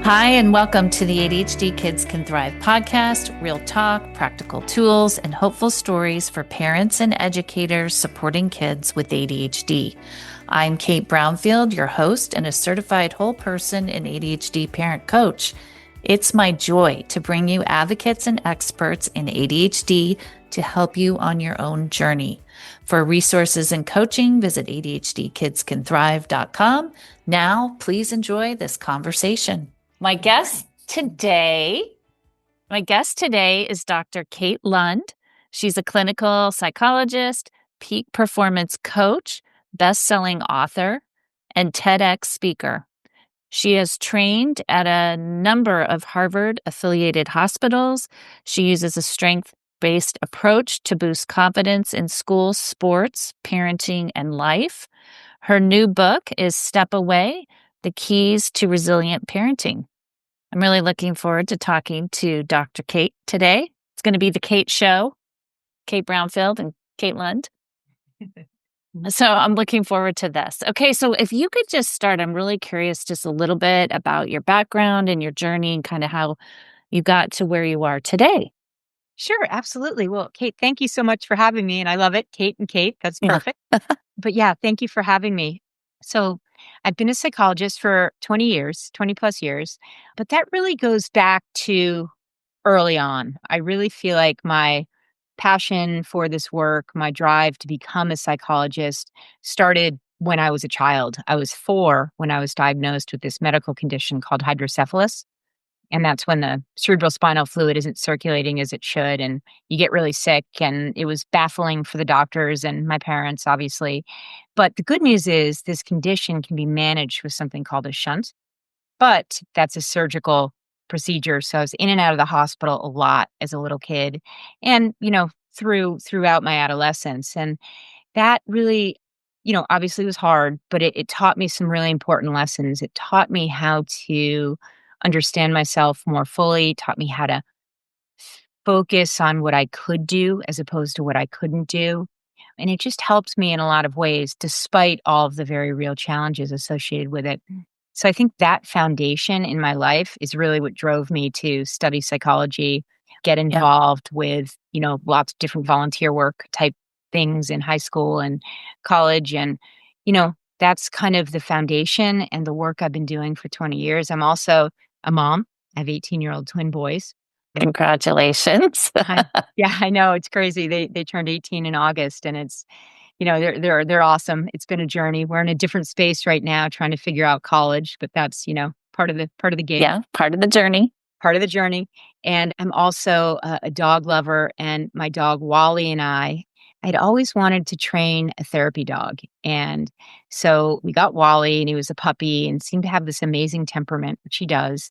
Hi, and welcome to the ADHD Kids Can Thrive podcast, real talk, practical tools, and hopeful stories for parents and educators supporting kids with ADHD. I'm Kate Brownfield, your host and a certified whole person and ADHD parent coach. It's my joy to bring you advocates and experts in ADHD to help you on your own journey. For resources and coaching, visit ADHDkidscanthrive.com. Now, please enjoy this conversation. My guest today is Dr. Kate Lund. She's a clinical psychologist, peak performance coach, best-selling author, and TEDx speaker. She has trained at a number of Harvard-affiliated hospitals. She uses a strength-based approach to boost confidence in school, sports, parenting, and life. Her new book is Step Away: The Keys to Resilient Parenting. I'm really looking forward to talking to Dr. Kate today. It's going to be the Kate Show, Kate Brownfield and Kate Lund. So I'm looking forward to this. Okay, so if you could just start, I'm really curious just a little bit about your background and your journey and kind of how you got to where you are today. Sure, absolutely. Well, Kate, thank you so much for having me. And I love it. Kate and Kate, that's perfect. But yeah, thank you for having me. So I've been a psychologist for 20 plus years, but that really goes back to early on. I really feel like my passion for this work, my drive to become a psychologist started when I was a child. I was 4 when I was diagnosed with this medical condition called hydrocephalus. And that's when the cerebrospinal fluid isn't circulating as it should, and you get really sick. And it was baffling for the doctors and my parents, obviously. But the good news is this condition can be managed with something called a shunt, but that's a surgical procedure. So I was in and out of the hospital a lot as a little kid and, throughout my adolescence. And that really, obviously was hard, but it taught me some really important lessons. It taught me how to understand myself more fully, taught me how to focus on what I could do as opposed to what I couldn't do. And it just helped me in a lot of ways, despite all of the very real challenges associated with it. So I think that foundation in my life is really what drove me to study psychology, get involved with, lots of different volunteer work type things in high school and college. And, that's kind of the foundation and the work I've been doing for 20 years. I'm also a mom. I have 18-year-old twin boys. Congratulations. Yeah, I know. It's crazy. They turned 18 in August, and it's, they're awesome. It's been a journey. We're in a different space right now trying to figure out college, but that's, part of the game. Yeah, part of the journey. Part of the journey. And I'm also a dog lover, and my dog Wally and I'd always wanted to train a therapy dog. And so we got Wally, and he was a puppy and seemed to have this amazing temperament, which he does.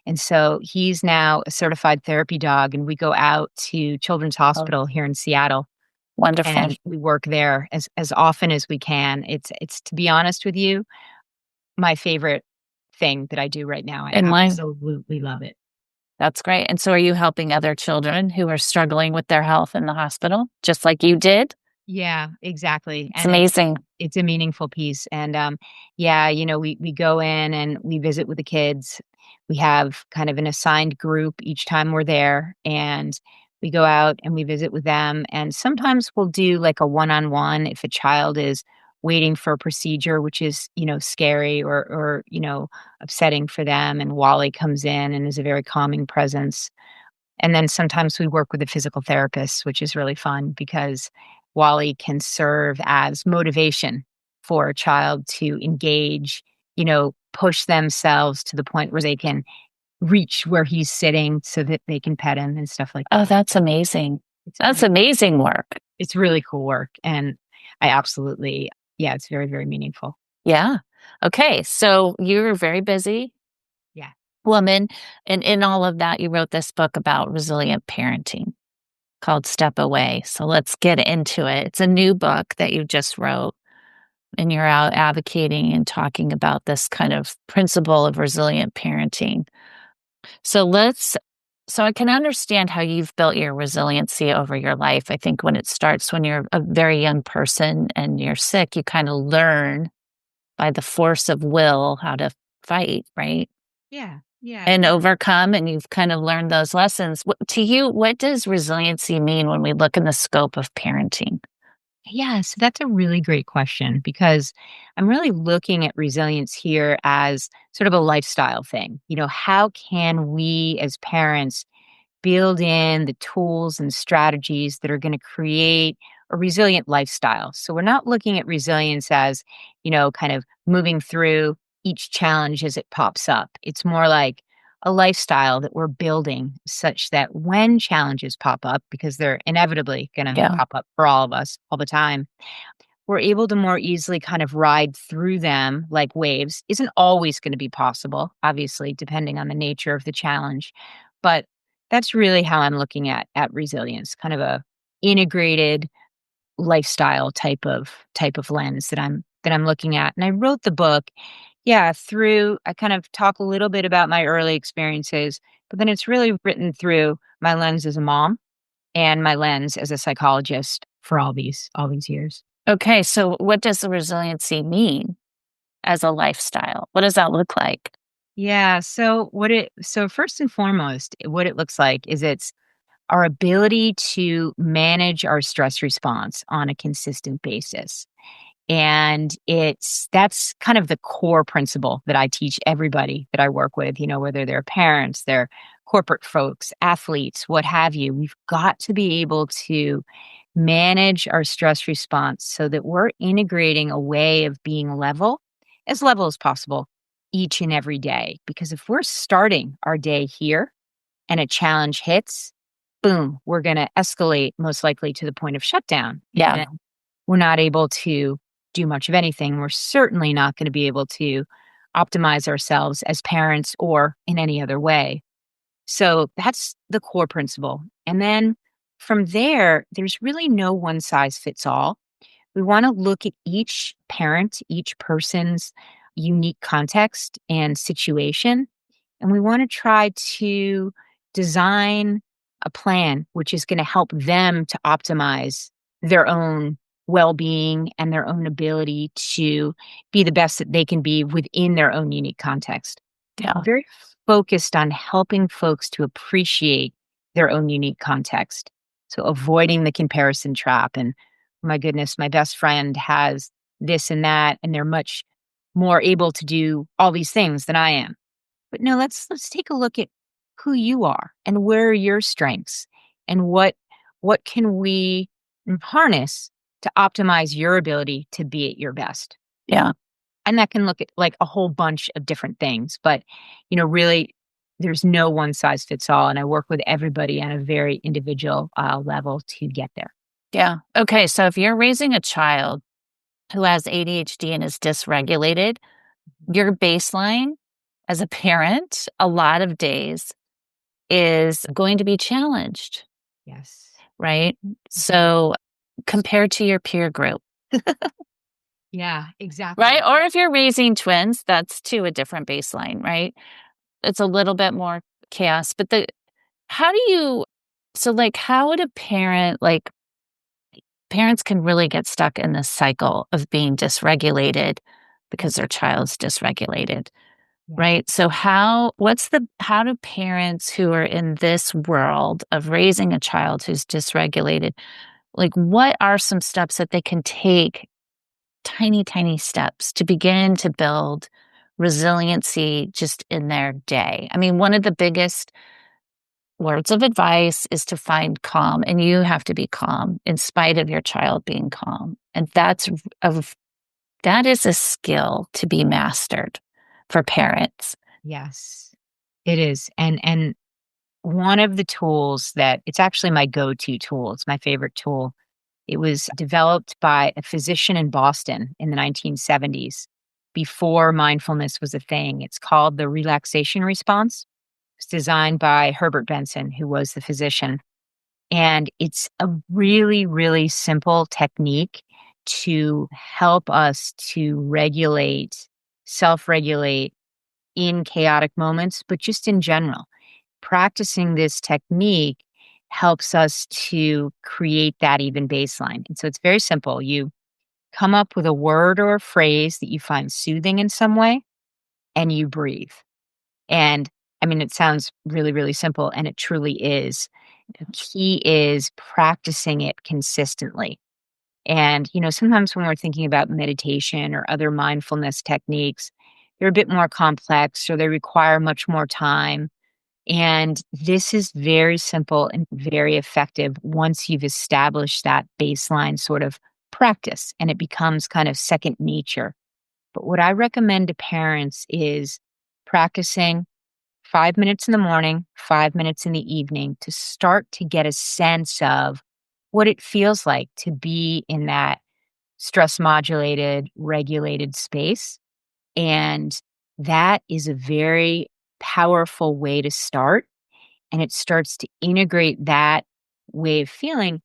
And so he's now a certified therapy dog, and we go out to Children's Hospital here in Seattle. Wonderful. And we work there as often as we can. It's to be honest with you, my favorite thing that I do right now. I absolutely love it. That's great. And so are you helping other children who are struggling with their health in the hospital, just like you did? Yeah, exactly. It's amazing. It's a meaningful piece. And we go in and we visit with the kids. We have kind of an assigned group each time we're there, and we go out and we visit with them. And sometimes we'll do like a one-on-one if a child is waiting for a procedure, which is, scary or upsetting for them. And Wally comes in and is a very calming presence. And then sometimes we work with a physical therapist, which is really fun because Wally can serve as motivation for a child to engage, push themselves to the point where they can reach where he's sitting so that they can pet him and stuff like that. Oh, that's amazing. That's amazing work. It's really cool work. And I absolutely, it's very, very meaningful. Yeah. Okay. So you're very busy. Yeah. Woman. And in all of that, you wrote this book about resilient parenting called Step Away. So let's get into it. It's a new book that you just wrote, and you're out advocating and talking about this kind of principle of resilient parenting. So I can understand how you've built your resiliency over your life. I think when it starts when you're a very young person and you're sick, you kind of learn by the force of will how to fight, right? Yeah. Yeah. and overcome, and you've kind of learned those lessons. To you, what does resiliency mean when we look in the scope of parenting? Yeah, so that's a really great question because I'm really looking at resilience here as sort of a lifestyle thing. How can we as parents build in the tools and strategies that are going to create a resilient lifestyle? So we're not looking at resilience as, kind of moving through each challenge as it pops up. It's more like a lifestyle that we're building such that when challenges pop up, because they're inevitably going to Yeah. pop up for all of us all the time, we're able to more easily kind of ride through them like waves. Isn't always going to be possible, obviously, depending on the nature of the challenge. But that's really how I'm looking at resilience, kind of a integrated lifestyle type of lens that I'm looking at. And I wrote the book, yeah, through I kind of talk a little bit about my early experiences, but then it's really written through my lens as a mom and my lens as a psychologist for all these years. Okay, so what does the resiliency mean as a lifestyle? What does that look like? Yeah, so first and foremost, what it looks like is it's our ability to manage our stress response on a consistent basis. And that's kind of the core principle that I teach everybody that I work with, whether they're parents, they're corporate folks, athletes, what have you. We've got to be able to manage our stress response so that we're integrating a way of being level as possible each and every day. Because if we're starting our day here and a challenge hits, boom, we're going to escalate most likely to the point of shutdown. And Yeah. then we're not able to do much of anything. We're certainly not going to be able to optimize ourselves as parents or in any other way. So that's the core principle. And then from there, there's really no one size fits all. We want to look at each parent, each person's unique context and situation. And we want to try to design a plan which is going to help them to optimize their own well being and their own ability to be the best that they can be within their own unique context. We're Yeah. very focused on helping folks to appreciate their own unique context. So avoiding the comparison trap. And my goodness, my best friend has this and that, and they're much more able to do all these things than I am. But no, let's take a look at who you are and where are your strengths and what can we harness to optimize your ability to be at your best. Yeah. And that can look at like a whole bunch of different things, but really there's no one size fits all, and I work with everybody on a very individual level to get there. Yeah. Okay, so if you're raising a child who has ADHD and is dysregulated, your baseline as a parent, a lot of days, is going to be challenged, Yes. right? Mhm. So compared to your peer group, Yeah, right? exactly. Or if you're raising twins, that's too a different baseline, right? It's a little bit more chaos. But how do you, so like, how would a parent, like, parents can really get stuck in this cycle of being dysregulated because their child's dysregulated. Yeah. Right. So how do parents who are in this world of raising a child who's dysregulated, like what are some steps that they can take, tiny, tiny steps to begin to build resiliency just in their day? I mean, one of the biggest words of advice is to find calm, and you have to be calm in spite of your child being calm. And that is a skill to be mastered for parents. Yes. It is. And one of the tools that it's actually my go-to tool, it's my favorite tool. It was developed by a physician in Boston in the 1970s before mindfulness was a thing. It's called the relaxation response. It's designed by Herbert Benson, who was the physician. And it's a really, really simple technique to help us to self regulate in chaotic moments, but just in general. Practicing this technique helps us to create that even baseline. And so it's very simple. You come up with a word or a phrase that you find soothing in some way, and you breathe. And I mean, it sounds really, really simple, and it truly is. The key is practicing it consistently. And, sometimes when we're thinking about meditation or other mindfulness techniques, they're a bit more complex or they require much more time. And this is very simple and very effective once you've established that baseline sort of practice and it becomes kind of second nature. But what I recommend to parents is practicing 5 minutes in the morning, 5 minutes in the evening to start to get a sense of what it feels like to be in that stress modulated, regulated space. And that is a very powerful way to start. And it starts to integrate that way of feeling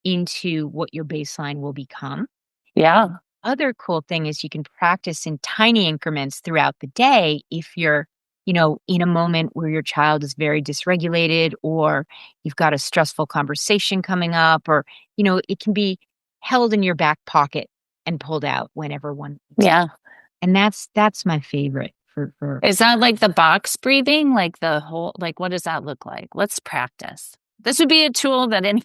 into what your baseline will become. Yeah. Other cool thing is you can practice in tiny increments throughout the day if you're, in a moment where your child is very dysregulated or you've got a stressful conversation coming up or, it can be held in your back pocket and pulled out whenever one needs it. Yeah. And that's my favorite for Is that like the box breathing? Like the whole, like, what does that look like? Let's practice. This would be a tool that any,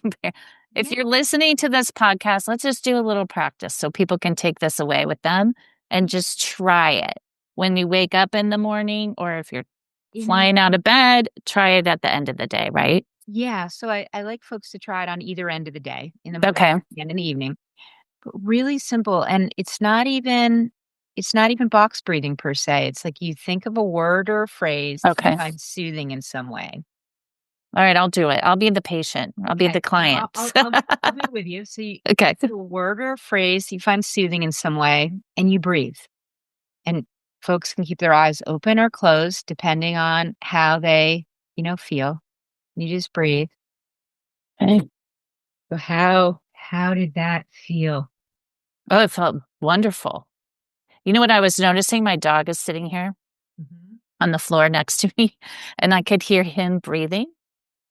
if Yeah. you're listening to this podcast, let's just do a little practice so people can take this away with them and just try it when you wake up in the morning, or if you're flying out of bed, try it at the end of the day, right? Yeah, so I like folks to try it on either end of the day, in the morning Okay. and in the evening. But really simple, and it's not even box breathing per se. It's like you think of a word or a phrase that you Okay. find soothing in some way. All right. I'll do it. I'll be the patient. I'll be Okay, the well, client. I'll do it with you. So you Okay. think of a word or a phrase you find soothing in some way, and you breathe. And folks can keep their eyes open or closed depending on how they, feel. You just breathe. Okay. So how did that feel? Oh, it felt wonderful. You know what I was noticing? My dog is sitting here Mhm. on the floor next to me, and I could hear him breathing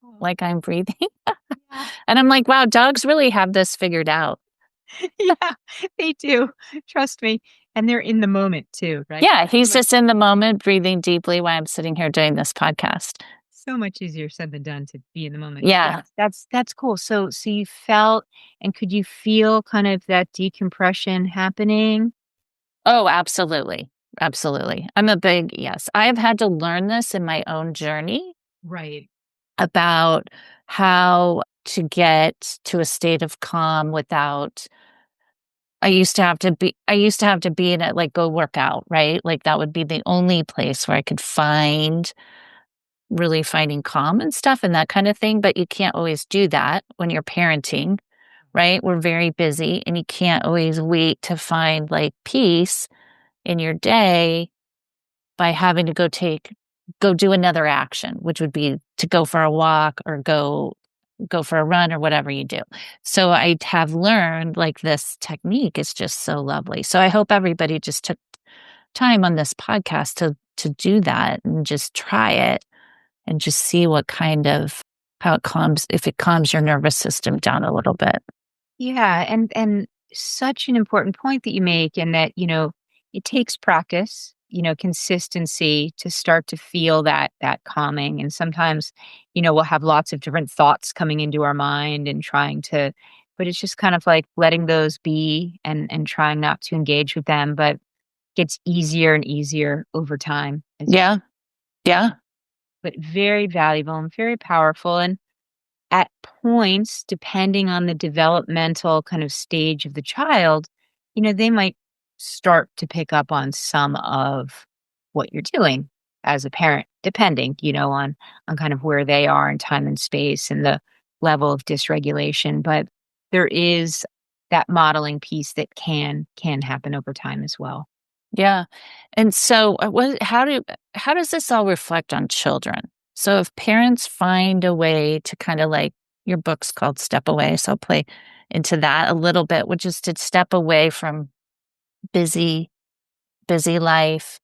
Oh, like I'm breathing. yeah. And I'm like, wow, dogs really have this figured out. Yeah, they do. Trust me. And they're in the moment too, right? Yeah, So he's much just in the moment, breathing deeply while I'm sitting here doing this podcast. so much easier said than done to be in the moment. Yeah. Yeah, that's cool. So you felt and could you feel kind of that decompression happening? Oh, absolutely. Absolutely. I'm a big yes. I have had to learn this in my own journey Right. about how to get to a state of calm without I used to have to be in it, like, go work out, right? Like, that would be the only place where I could find really finding calm and stuff and that kind of thing, but you can't always do that when you're parenting, right? We're very busy and you can't always wait to find, like, peace in your day by having to go do another action, which would be to go for a walk or go for a run or whatever you do. So I have learned, like, this technique is just so lovely. So I hope everybody just took time on this podcast to do that and just try it and just see what kind of how it calms if it calms your nervous system down a little bit. Yeah, and such an important point that you make and that, it takes practice, consistency to start to feel that calming. And sometimes, we'll have lots of different thoughts coming into our mind and trying to but it's just kind of like letting those be and trying not to engage with them, but gets easier and easier over time as Yeah. Yeah. but very valuable and very powerful. And at points, depending on the developmental kind of stage of the child, they might start to pick up on some of what you're doing as a parent, depending, on kind of where they are in time and space and the level of dysregulation. But there is that modeling piece that can happen over time as well. Yeah. And so how does this all reflect on children? So if parents find a way to kind of like your book's called Step Away, so I'll play into that a little bit, which is to step away from busy, busy life,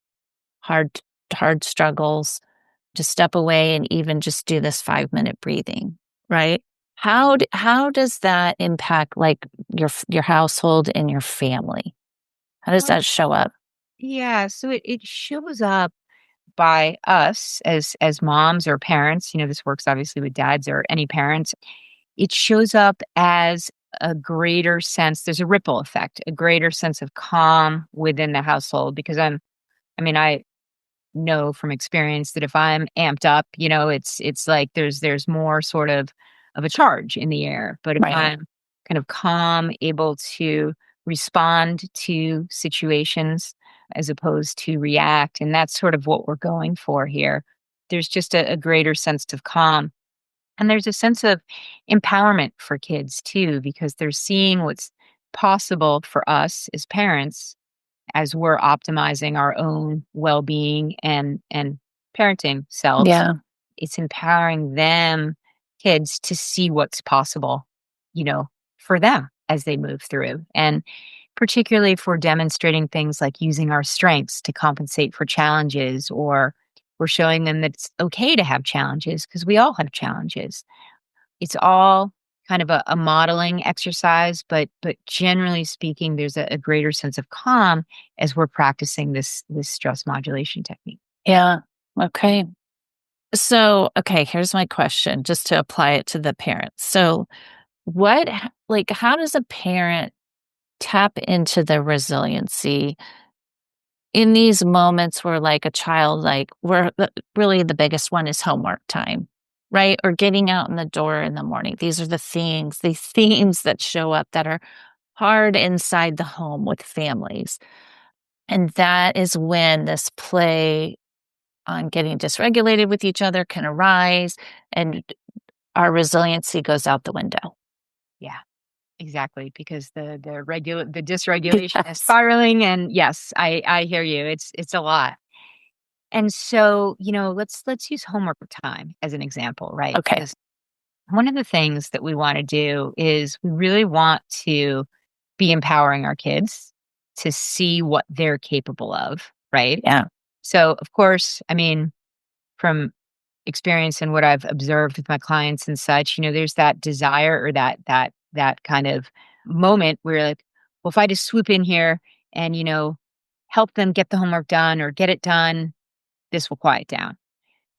hard, hard struggles, to step away and even just do this 5-minute breathing, right? How does that impact like your household and your family? How does Um, that show up? yeah, so it shows up by us as moms or parents, this works obviously with dads or any parents, it shows up as a greater sense. There's a ripple effect, a greater sense of calm within the household because I know from experience that if I'm amped up, it's like there's more sort of a charge in the air. But if Right. I'm kind of calm, able to respond to situations as opposed to react, and that's sort of what we're going for here. There's just a greater sense of calm. And there's a sense of empowerment for kids too, because they're seeing what's possible for us as parents as we're optimizing our own well-being and parenting selves. Yeah. It's empowering them, kids, to see what's possible, for them as they move through. And particularly if we're demonstrating things like using our strengths to compensate for challenges, or we're showing them that it's okay to have challenges because we all have challenges. It's all kind of a modeling exercise, but generally speaking, there's a greater sense of calm as we're practicing this stress modulation technique. Yeah. Okay. So, okay, here's my question just to apply it to the parents. So, how does a parent tap into their resiliency in these moments where, like, a child, like, where really the biggest one is homework time, right? Or getting out in the door in the morning. These are these themes that show up that are hard inside the home with families. And that is when this play on getting dysregulated with each other can arise and our resiliency goes out the window. Yeah, exactly. Because the dysregulation is Yes. spiraling, and yes, I hear you. It's a lot. And so, let's use homework time as an example, right? Okay. Because one of the things that we want to do is we really want to be empowering our kids to see what they're capable of, right? Yeah. So, of course, from experience and what I've observed with my clients and such, there's that desire or that kind of moment where like, well, if I just swoop in here and, help them get the homework done or get it done, this will quiet down.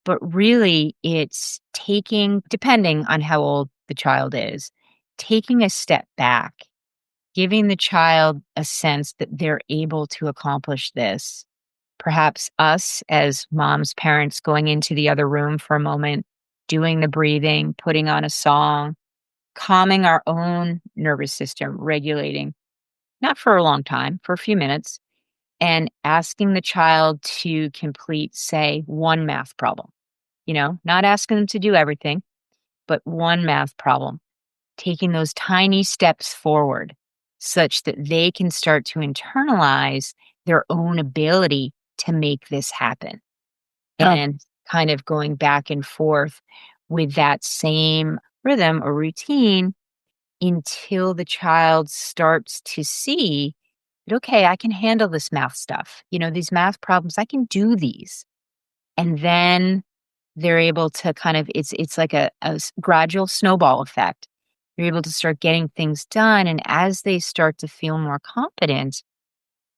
But really, it's taking, depending on how old the child is, taking a step back, giving the child a sense that they're able to accomplish this. Perhaps us as moms, parents, going into the other room for a moment, doing the breathing, putting on a song, calming our own nervous system, regulating, not for a long time, for a few minutes, and asking the child to complete, say, one math problem. Not asking them to do everything, but one math problem, taking those tiny steps forward such that they can start to internalize their own ability to make this happen. Oh, And kind of going back and forth with that same rhythm or routine until the child starts to see that, okay, I can handle this math stuff. These math problems, I can do these. And then they're able to kind of, it's like a gradual snowball effect. They're able to start getting things done. And as they start to feel more confident,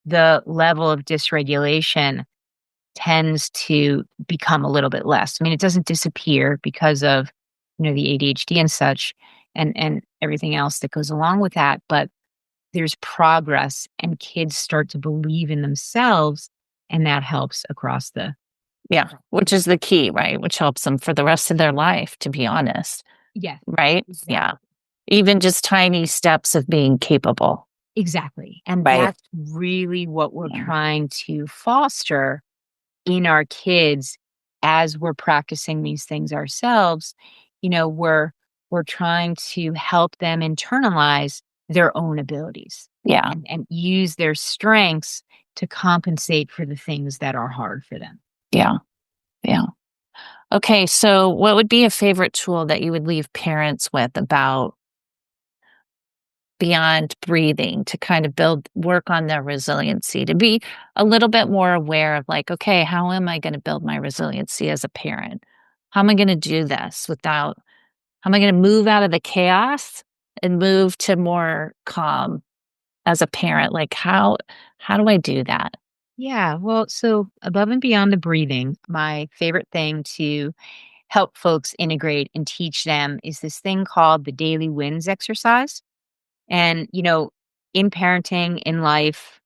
the level of dysregulation tends to become a little bit less. It doesn't disappear because of, the ADHD and such and everything else that goes along with that, but there's progress and kids start to believe in themselves, and that helps across the. yeah. Which is the key, right? Which helps them for the rest of their life, to be honest. Yes, Right? Yeah. exactly. Even just tiny steps of being capable. Exactly. And Right. that's really what we're Yeah. trying to foster in our kids as we're practicing these things ourselves. We're trying to help them internalize their own abilities Yeah. and use their strengths to compensate for the things that are hard for them. Yeah. Yeah. Okay. So, what would be a favorite tool that you would leave parents with about beyond breathing to kind of work on their resiliency, to be a little bit more aware of, like, okay, how am I going to build my resiliency as a parent? How am I going to do this how am I going to move out of the chaos and move to more calm as a parent? Like, how do I do that? Yeah. Well, so above and beyond the breathing, my favorite thing to help folks integrate and teach them is this thing called the daily wins exercise. And, in parenting, in life,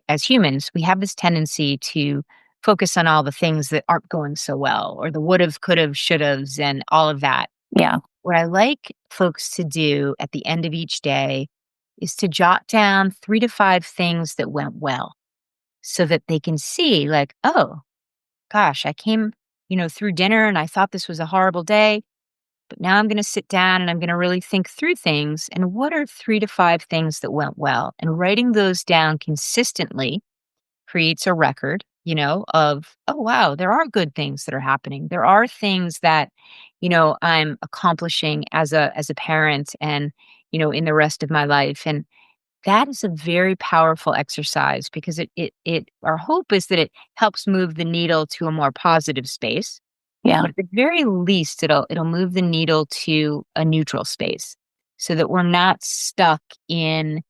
as humans, we have this tendency to focus on all the things that aren't going so well, or the would have, could have, should haves, and all of that. Yeah. What I like folks to do at the end of each day is to jot down 3 to 5 things that went well so that they can see, like, oh, gosh, I came, through dinner and I thought this was a horrible day, but now I'm going to sit down and I'm going to really think through things. And what are 3 to 5 things that went well? And writing those down consistently creates a record, of, oh, wow, there are good things that are happening. There are things that, I'm accomplishing as a parent and, in the rest of my life. And that is a very powerful exercise because our hope is that it helps move the needle to a more positive space. Yeah. But at the very least, it'll move the needle to a neutral space so that we're not stuck in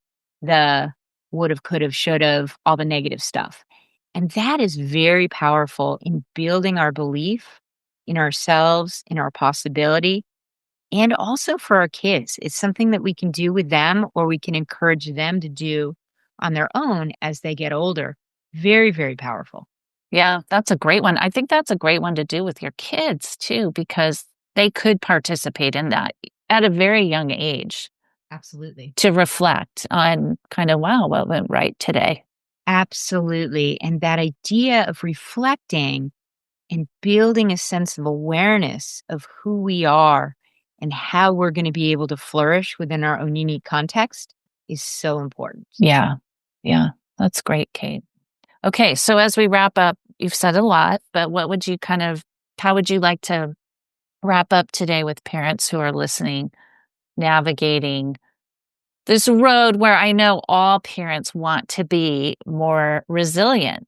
the would have, could have, should have, all the negative stuff. And that is very powerful in building our belief in ourselves, in our possibility, and also for our kids. It's something that we can do with them or we can encourage them to do on their own as they get older. Very, very powerful. Yeah, that's a great one. I think that's a great one to do with your kids too, because they could participate in that at a very young age Absolutely. to reflect on kind of, wow, what went right today? Absolutely. And that idea of reflecting and building a sense of awareness of who we are and how we're going to be able to flourish within our own unique context is so important. Yeah. Yeah. That's great, Kate. Okay. So as we wrap up, you've said a lot, but how would you like to wrap up today with parents who are listening, navigating this road where I know all parents want to be more resilient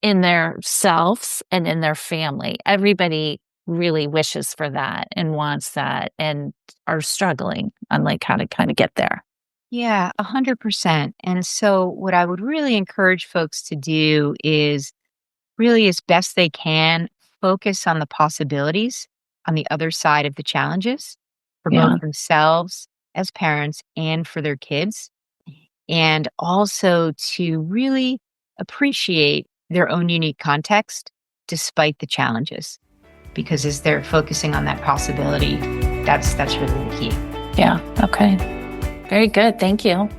in their selves and in their family? Everybody really wishes for that and wants that and are struggling on like how to kind of get there. Yeah, 100%. And so, what I would really encourage folks to do is really, as best they can, focus on the possibilities on the other side of the challenges for both Yeah. themselves as parents and for their kids. And also to really appreciate their own unique context despite the challenges. Because as they're focusing on that possibility, that's really the key. Yeah. Okay. Very good. Thank you.